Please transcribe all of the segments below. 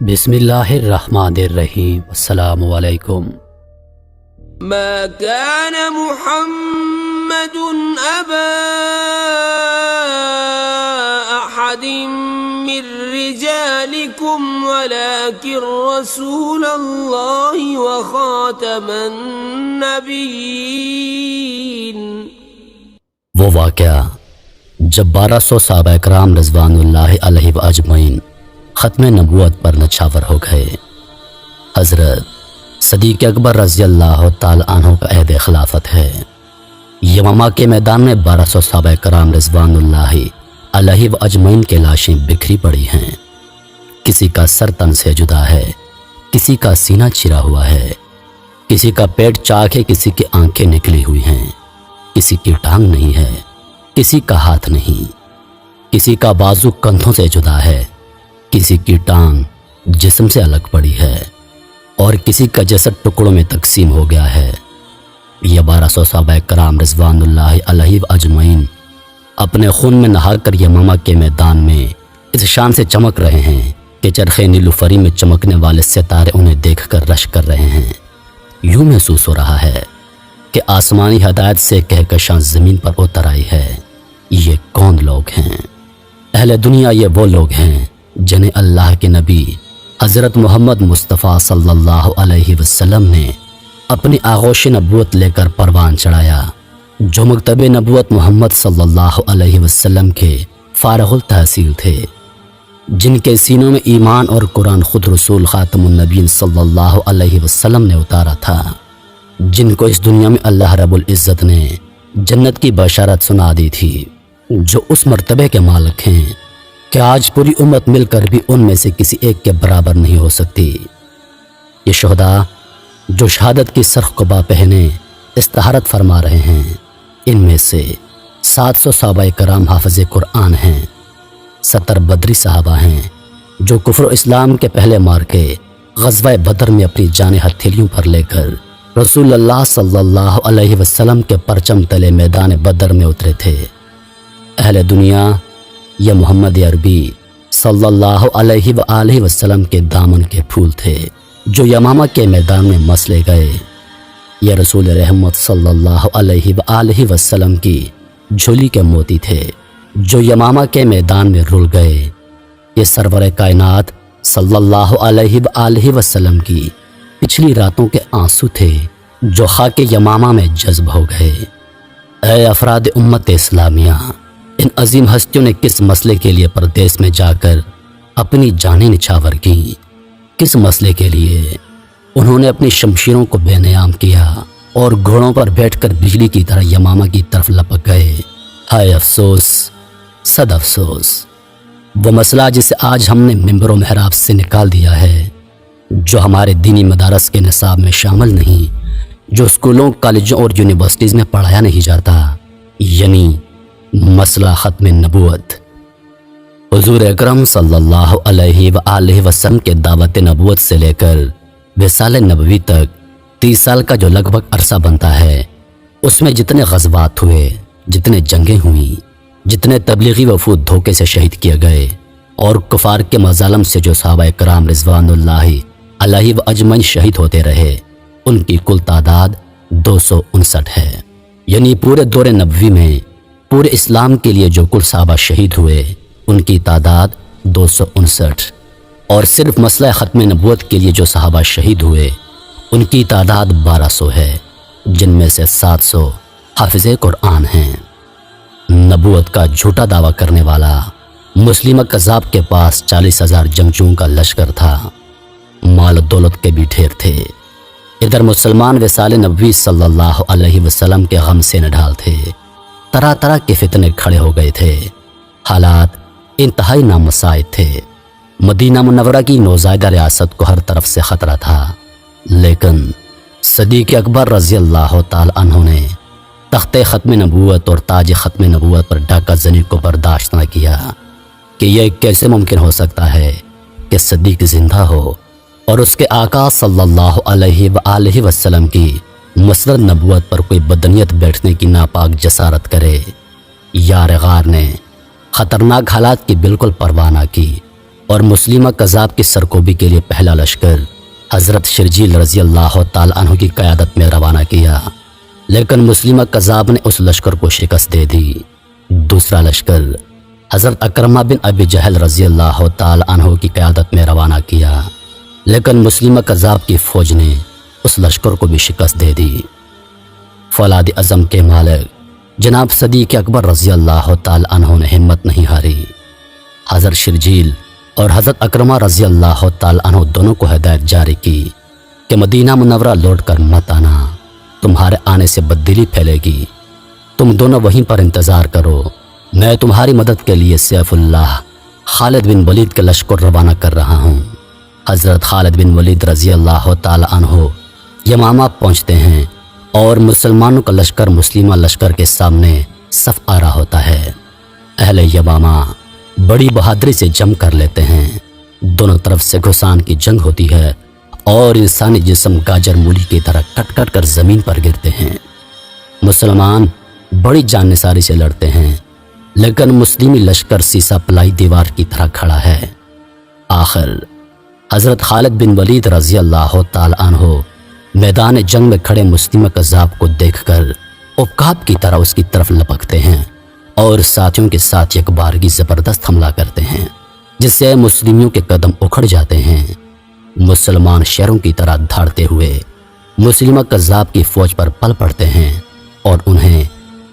بسم اللہ الرحمن الرحیم۔ السلام علیکم۔ ما كان محمد أبا أحد من رجالكم ولكن رسول الله وخاتم النبيين۔ وہ واقعہ جب 1200 صحابہ کرام رضوان اللہ علیہ اجمعین ختم نبوت پر نچھاور ہو گئے۔ حضرت صدیق اکبر رضی اللہ تعالی عنہ کا عہد خلافت ہے۔ یمامہ کے میدان میں 1200 صحابہ کرام رضوان اللہ علیہ اجمعین کے لاشیں بکھری پڑی ہیں۔ کسی کا سر تن سے جدا ہے، کسی کا سینہ چرا ہوا ہے، کسی کا پیٹ چاک ہے، کسی کی آنکھیں نکلی ہوئی ہیں، کسی کی ٹانگ نہیں ہے، کسی کا ہاتھ نہیں، کسی کا بازو کندھوں سے جدا ہے، کسی کی ٹانگ جسم سے الگ پڑی ہے، اور کسی کا جسد ٹکڑوں میں تقسیم ہو گیا ہے۔ یہ 1200 صحابہ کرام رضوان اللہ علیہ اجمعین اپنے خون میں نہا کر یمامہ کے میدان میں اس شان سے چمک رہے ہیں کہ چرخ نیلوفری میں چمکنے والے ستارے انہیں دیکھ کر رش کر رہے ہیں۔ یوں محسوس ہو رہا ہے کہ آسمانی ہدایت سے کہکشاں زمین پر اتر آئی ہے۔ یہ کون لوگ ہیں؟ اہل دنیا یہ وہ لوگ ہیں جنہیں اللہ کے نبی حضرت محمد مصطفیٰ صلی اللہ علیہ وسلم نے اپنی آغوش نبوت لے کر پروان چڑھایا، جو مکتب نبوت محمد صلی اللہ علیہ وسلم کے فارغ التحصیل تھے، جن کے سینوں میں ایمان اور قرآن خود رسول خاتم النبیین صلی اللہ علیہ وسلم نے اتارا تھا، جن کو اس دنیا میں اللہ رب العزت نے جنت کی بشارت سنا دی تھی، جو اس مرتبے کے مالک ہیں کہ آج پوری امت مل کر بھی ان میں سے کسی ایک کے برابر نہیں ہو سکتی۔ یہ شہداء جو شہادت کی سرخ قبا پہنے استحارت فرما رہے ہیں، ان میں سے 700 صحابہ کرام حافظ قرآن ہیں، 70 بدری صحابہ ہیں جو کفر و اسلام کے پہلے مارکے غزوہ بدر میں اپنی جانیں ہتھیلیوں پر لے کر رسول اللہ صلی اللہ علیہ وسلم کے پرچم تلے میدان بدر میں اترے تھے۔ اہل دنیا یہ محمد عربی صلی اللہ علیہ وآلہ وسلم کے دامن کے پھول تھے جو یمامہ کے میدان میں مسلے گئے۔ یہ رسول رحمت صلی اللہ علیہ وآلہ وسلم کی جھولی کے موتی تھے جو یمامہ کے میدان میں رل گئے۔ یہ سرور کائنات صلی اللہ علیہ وآلہ وسلم کی پچھلی راتوں کے آنسو تھے جو خاک یمامہ میں جذب ہو گئے۔ اے افراد امت اسلامیہ، ان عظیم ہستیوں نے کس مسئلے کے لیے پردیس میں جا کر اپنی جانیں نچھاور کی؟ کس مسئلے کے لیے؟ انہوں نے اپنی شمشیروں کو بے نیام کیا اور گھوڑوں پر بیٹھ کر بجلی کی طرح یمامہ کی طرف لپک گئے۔ ہائے افسوس، صد افسوس، وہ مسئلہ جسے آج ہم نے منبر و محراب سے نکال دیا ہے، جو ہمارے دینی مدارس کے نصاب میں شامل نہیں، جو اسکولوں، کالجوں اور یونیورسٹیز میں پڑھایا نہیں جاتا، یعنی مسئلہ ختم نبوت۔ حضور اکرم صلی اللہ علیہ وآلہ وسلم کے دعوت نبوت سے لے کر وصال نبوی تک 30 سال کا جو لگ بھگ عرصہ بنتا ہے، اس میں جتنے غزوات ہوئے، جتنے جنگیں ہوئیں، جتنے تبلیغی وفود دھوکے سے شہید کیے گئے، اور کفار کے مظالم سے جو صحابہ کرام رضوان اللہ علیہ اجمعین شہید ہوتے رہے، ان کی کل تعداد 259 ہے۔ یعنی پورے دور نبوی میں پورے اسلام کے لیے جو کل صحابہ شہید ہوئے، ان کی تعداد 259، اور صرف مسئلہ ختم نبوت کے لیے جو صحابہ شہید ہوئے، ان کی تعداد 1200 ہے، جن میں سے 700 حافظ قرآن ہیں۔ نبوت کا جھوٹا دعویٰ کرنے والا مسلمہ کذاب کے پاس 40,000 جنگجوؤں کا لشکر تھا، مال و دولت کے بھی ڈھیر تھے۔ ادھر مسلمان وصال نبوی صلی اللہ علیہ وسلم کے غم سے نڈھال تھے، طرح طرح کے فتنے کھڑے ہو گئے تھے، حالات انتہائی نامساعد تھے۔ مدینہ منورہ کی نوزائیدہ ریاست کو ہر طرف سے خطرہ تھا، لیکن صدیق اکبر رضی اللہ تعالی عنہ نے تخت ختم نبوت اور تاج ختم نبوت پر ڈاکہ زنی کو برداشت نہ کیا کہ یہ کیسے ممکن ہو سکتا ہے کہ صدیق زندہ ہو اور اس کے آقا صلی اللہ علیہ وآلہ وسلم کی مسند نبوت پر کوئی بدنیت بیٹھنے کی ناپاک جسارت کرے۔ یار غار نے خطرناک حالات کی بالکل پرواہ نہ کی اور مسلمہ کذاب کی سرکوبی کے لیے پہلا لشکر حضرت شرجیل رضی اللہ تعالی عنہ کی قیادت میں روانہ کیا، لیکن مسلمہ کذاب نے اس لشکر کو شکست دے دی۔ دوسرا لشکر حضرت اکرمہ بن ابی جہل رضی اللہ تعالی عنہ کی قیادت میں روانہ کیا، لیکن مسلمہ کذاب کی فوج نے اس لشکر کو بھی شکست دے دی۔ فولاد اعظم کے مالک جناب صدیق اکبر رضی اللہ تعالی عنہ نے ہمت نہیں ہاری۔ حضرت شرجیل اور حضرت اکرمہ رضی اللہ تعالی عنہ دونوں کو ہدایت جاری کی کہ مدینہ منورہ لوٹ کر مت آنا، تمہارے آنے سے بددلی پھیلے گی، تم دونوں وہیں پر انتظار کرو، میں تمہاری مدد کے لیے سیف اللہ خالد بن ولید کے لشکر روانہ کر رہا ہوں۔ حضرت خالد بن ولید رضی اللہ تعالی عنہ یمامہ پہنچتے ہیں اور مسلمانوں کا لشکر مسلمہ لشکر کے سامنے صف آرا ہوتا ہے۔ اہل یمامہ بڑی بہادری سے جم کر لیتے ہیں، دونوں طرف سے گھسان کی جنگ ہوتی ہے اور انسانی جسم گاجر مولی کی طرح کٹ کٹ کر زمین پر گرتے ہیں۔ مسلمان بڑی جان نثاری سے لڑتے ہیں، لیکن مسلمی لشکر سیسا پلائی دیوار کی طرح کھڑا ہے۔ آخر حضرت خالد بن ولید رضی اللہ تعالی عنہ میدان جنگ میں کھڑے مسلمہ کذاب کو دیکھ کر عقاب کی طرح اس کی طرف لپکتے ہیں اور ساتھیوں کے ساتھ یک بارگی زبردست حملہ کرتے ہیں، جس سے مسلموں کے قدم اکھڑ جاتے ہیں۔ مسلمان شیروں کی طرح دھاڑتے ہوئے مسلمہ کذاب کی فوج پر پل پڑتے ہیں اور انہیں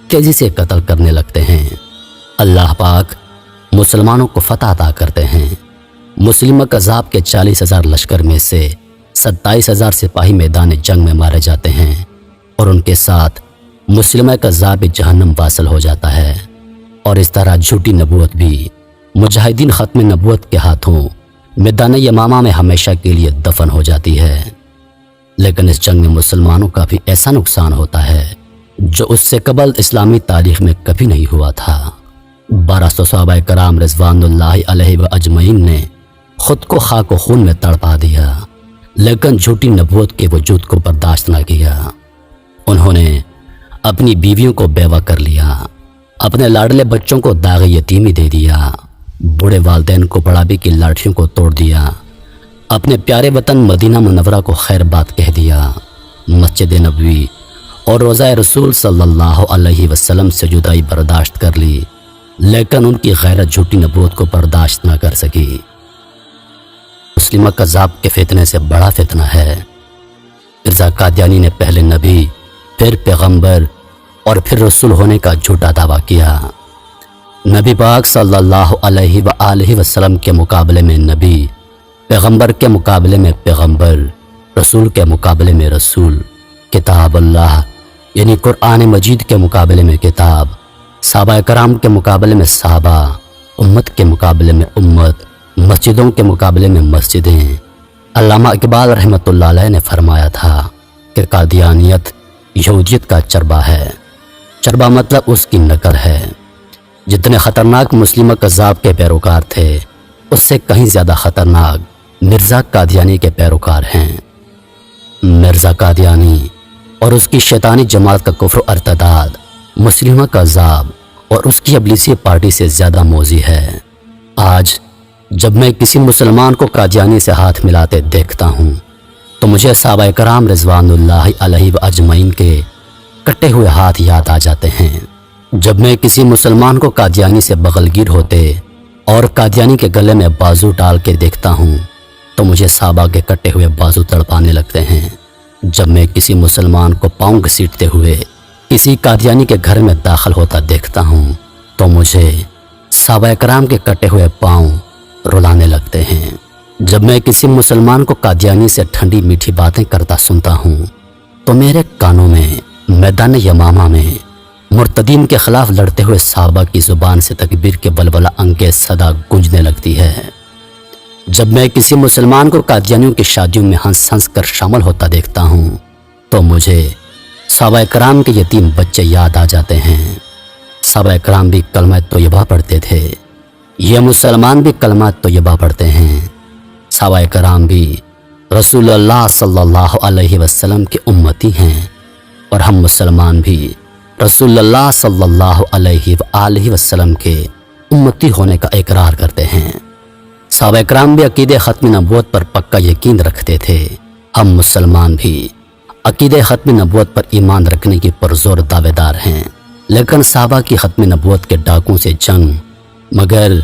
تیزی سے قتل کرنے لگتے ہیں۔ اللہ پاک مسلمانوں کو فتح عطا کرتے ہیں۔ مسلمہ کذاب کے 40,000 لشکر میں سے 27,000 سپاہی میدان جنگ میں مارے جاتے ہیں اور ان کے ساتھ مسلمہ کذاب جہنم واصل ہو جاتا ہے، اور اس طرح جھوٹی نبوت بھی مجاہدین ختم نبوت کے ہاتھوں میدان یمامہ میں ہمیشہ کے لیے دفن ہو جاتی ہے۔ لیکن اس جنگ میں مسلمانوں کا بھی ایسا نقصان ہوتا ہے جو اس سے قبل اسلامی تاریخ میں کبھی نہیں ہوا تھا۔ 1200 صحابہ کرام رضوان اللہ علیہ و اجمعین نے خود کو خاک و خون میں تڑپا دیا، لیکن جھوٹی نبوت کے وجود کو برداشت نہ کیا۔ انہوں نے اپنی بیویوں کو بیوہ کر لیا، اپنے لاڈلے بچوں کو داغ یتیمی دے دیا، بوڑھے والدین کو بڑھاپے کی لاٹھیوں کو توڑ دیا، اپنے پیارے وطن مدینہ منورہ کو خیر بات کہہ دیا، مسجد نبوی اور روضہ رسول صلی اللہ علیہ وسلم سے جدائی برداشت کر لی، لیکن ان کی غیرت جھوٹی نبوت کو برداشت نہ کر سکی۔ مسلمہ کذاب کے فتنے سے بڑا فتنہ ہے۔ مرزا قادیانی نے پہلے نبی، پھر پیغمبر اور پھر رسول ہونے کا جھوٹا دعویٰ کیا۔ نبی پاک صلی اللہ علیہ وآلہ وسلم کے مقابلے میں نبی، پیغمبر کے مقابلے میں پیغمبر، رسول کے مقابلے میں رسول، کتاب اللہ یعنی قرآن مجید کے مقابلے میں کتاب، صحابہ کرام کے مقابلے میں صحابہ، امت کے مقابلے میں امت، مسجدوں کے مقابلے میں مسجدیں۔ علامہ اقبال رحمۃ اللہ علیہ نے فرمایا تھا کہ قادیانیت یہودیت کا چربہ ہے۔ چربہ مطلب اس کی نکل ہے۔ جتنے خطرناک مسلمہ کذاب کے پیروکار تھے، اس سے کہیں زیادہ خطرناک مرزا قادیانی کے پیروکار ہیں۔ مرزا قادیانی اور اس کی شیطانی جماعت کا کفر و ارتداد مسلمہ کذاب اور اس کی ابلیسی پارٹی سے زیادہ موذی ہے۔ آج جب میں کسی مسلمان کو قادیانی سے ہاتھ ملاتے دیکھتا ہوں تو مجھے صحابہ کرام رضوان اللہ علیہ و اجمعین کے کٹے ہوئے ہاتھ یاد آ جاتے ہیں۔ جب میں کسی مسلمان کو قادیانی سے بغلگیر ہوتے اور قادیانی کے گلے میں بازو ڈال کے دیکھتا ہوں تو مجھے صحابہ کے کٹے ہوئے بازو تڑپانے لگتے ہیں۔ جب میں کسی مسلمان کو پاؤں گھسیٹتے ہوئے کسی قادیانی کے گھر میں داخل ہوتا دیکھتا ہوں تو مجھے صحابہ کرام کے کٹے ہوئے پاؤں رلانے لگتے ہیں۔ جب میں کسی مسلمان کو قادیانی سے ٹھنڈی میٹھی باتیں کرتا سنتا ہوں تو میرے کانوں میں میدان یمامہ میں مرتدین کے خلاف لڑتے ہوئے صحابہ کی زبان سے تکبیر کے بلبلہ انگیز صدا گونجنے لگتی ہے۔ جب میں کسی مسلمان کو قادیانیوں کی شادیوں میں ہنس ہنس کر شامل ہوتا دیکھتا ہوں تو مجھے صحابہ کرام کے یتیم بچے یاد آ جاتے ہیں۔ صحابہ کرام بھی کلمہ طیبہ پڑھتے تھے، یہ مسلمان بھی کلمہ طیبہ پڑھتے ہیں۔ صحابہ کرام بھی رسول اللہ صلی اللہ علیہ وسلم کے امتی ہیں، اور ہم مسلمان بھی رسول اللہ صلی اللہ علیہ وآلہ وسلم کے امتی ہونے کا اقرار کرتے ہیں۔ صحابہ کرام بھی عقیدہ ختم نبوت پر پکا یقین رکھتے تھے۔ ہم مسلمان بھی عقیدہ ختم نبوت پر ایمان رکھنے کی پرزور دعوے دار ہیں، لیکن صحابہ کی ختم نبوت کے ڈاکوں سے جنگ، مگر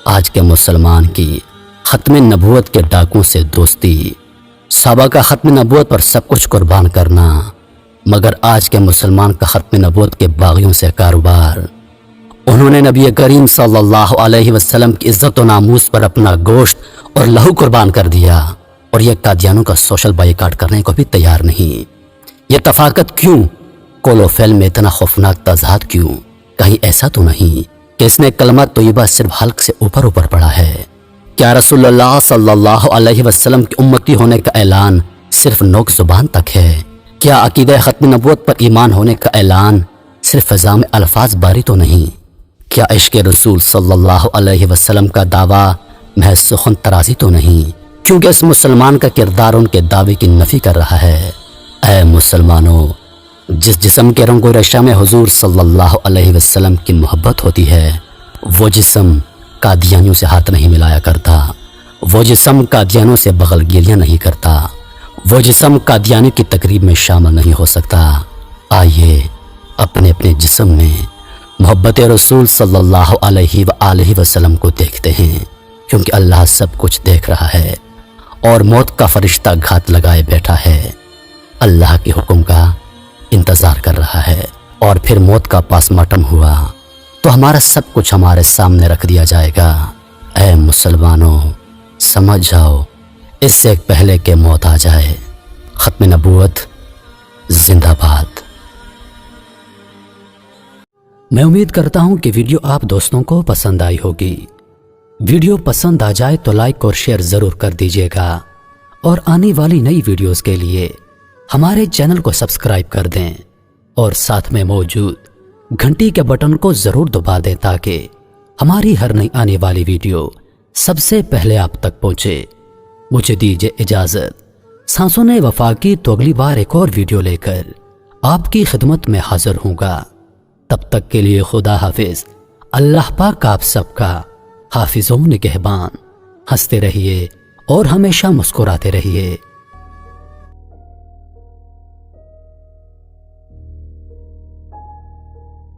آج کے مسلمان کی ختم نبوت کے ڈاکوں سے دوستی۔ صحابہ کا ختم نبوت پر سب کچھ قربان کرنا، مگر آج کے مسلمان کا ختم نبوت کے باغیوں سے کاروبار۔ انہوں نے نبی کریم صلی اللہ علیہ وسلم کی عزت و ناموس پر اپنا گوشت اور لہو قربان کر دیا، اور یہ قادیانوں کا سوشل بائیکاٹ کرنے کو بھی تیار نہیں۔ یہ تفاقت کیوں؟ قول و فعل میں اتنا خوفناک تضاد کیوں؟ کہیں ایسا تو نہیں کہ اس نے کلمہ طیبہ صرف حلق سے اوپر اوپر پڑھا ہے؟ کیا رسول اللہ صلی اللہ علیہ وسلم کی امتی ہونے کا اعلان صرف نوک زبان تک ہے؟ کیا عقیدہ ختم نبوت پر ایمان ہونے کا اعلان صرف فضا میں الفاظ باری تو نہیں؟ کیا عشق رسول صلی اللہ علیہ وسلم کا دعویٰ محض سخن ترازی تو نہیں؟ کیونکہ اس مسلمان کا کردار ان کے دعوے کی نفی کر رہا ہے۔ اے مسلمانوں، جس جسم کے رنگ و ریشہ میں حضور صلی اللہ علیہ وسلم کی محبت ہوتی ہے، وہ جسم قادیانیوں سے ہاتھ نہیں ملایا کرتا، وہ جسم قادیانوں سے بغل گیلیاں نہیں کرتا، وہ جسم قادیانی کی تقریب میں شامل نہیں ہو سکتا۔ آئیے اپنے اپنے جسم میں محبت رسول صلی اللہ علیہ وآلہ وسلم کو دیکھتے ہیں، کیونکہ اللہ سب کچھ دیکھ رہا ہے اور موت کا فرشتہ گھات لگائے بیٹھا ہے، اللہ کے حکم کا انتظار کر رہا ہے۔ اور پھر موت کا پاس مارٹم ہوا تو ہمارا سب کچھ ہمارے سامنے رکھ دیا جائے گا۔ اے مسلمانوں، سمجھ جاؤ، اس سے ایک پہلے کہ موت آ جائے۔ ختم نبوت زندہ باد۔ میں امید کرتا ہوں کہ ویڈیو آپ دوستوں کو پسند آئی ہوگی۔ ویڈیو پسند آ جائے تو لائک اور شیئر ضرور کر دیجیے گا، اور آنے والی نئی ویڈیوز کے لیے ہمارے چینل کو سبسکرائب کر دیں، اور ساتھ میں موجود گھنٹی کے بٹن کو ضرور دبا دیں تاکہ ہماری ہر نئی آنے والی ویڈیو سب سے پہلے آپ تک پہنچے۔ مجھے دیجیے اجازت، سانسوں نے وفا کی تو اگلی بار ایک اور ویڈیو لے کر آپ کی خدمت میں حاضر ہوں گا۔ تب تک کے لیے خدا حافظ۔ اللہ پاک آپ سب کا حافظ و نگہبان۔ ہنستے رہیے اور ہمیشہ مسکراتے رہیے۔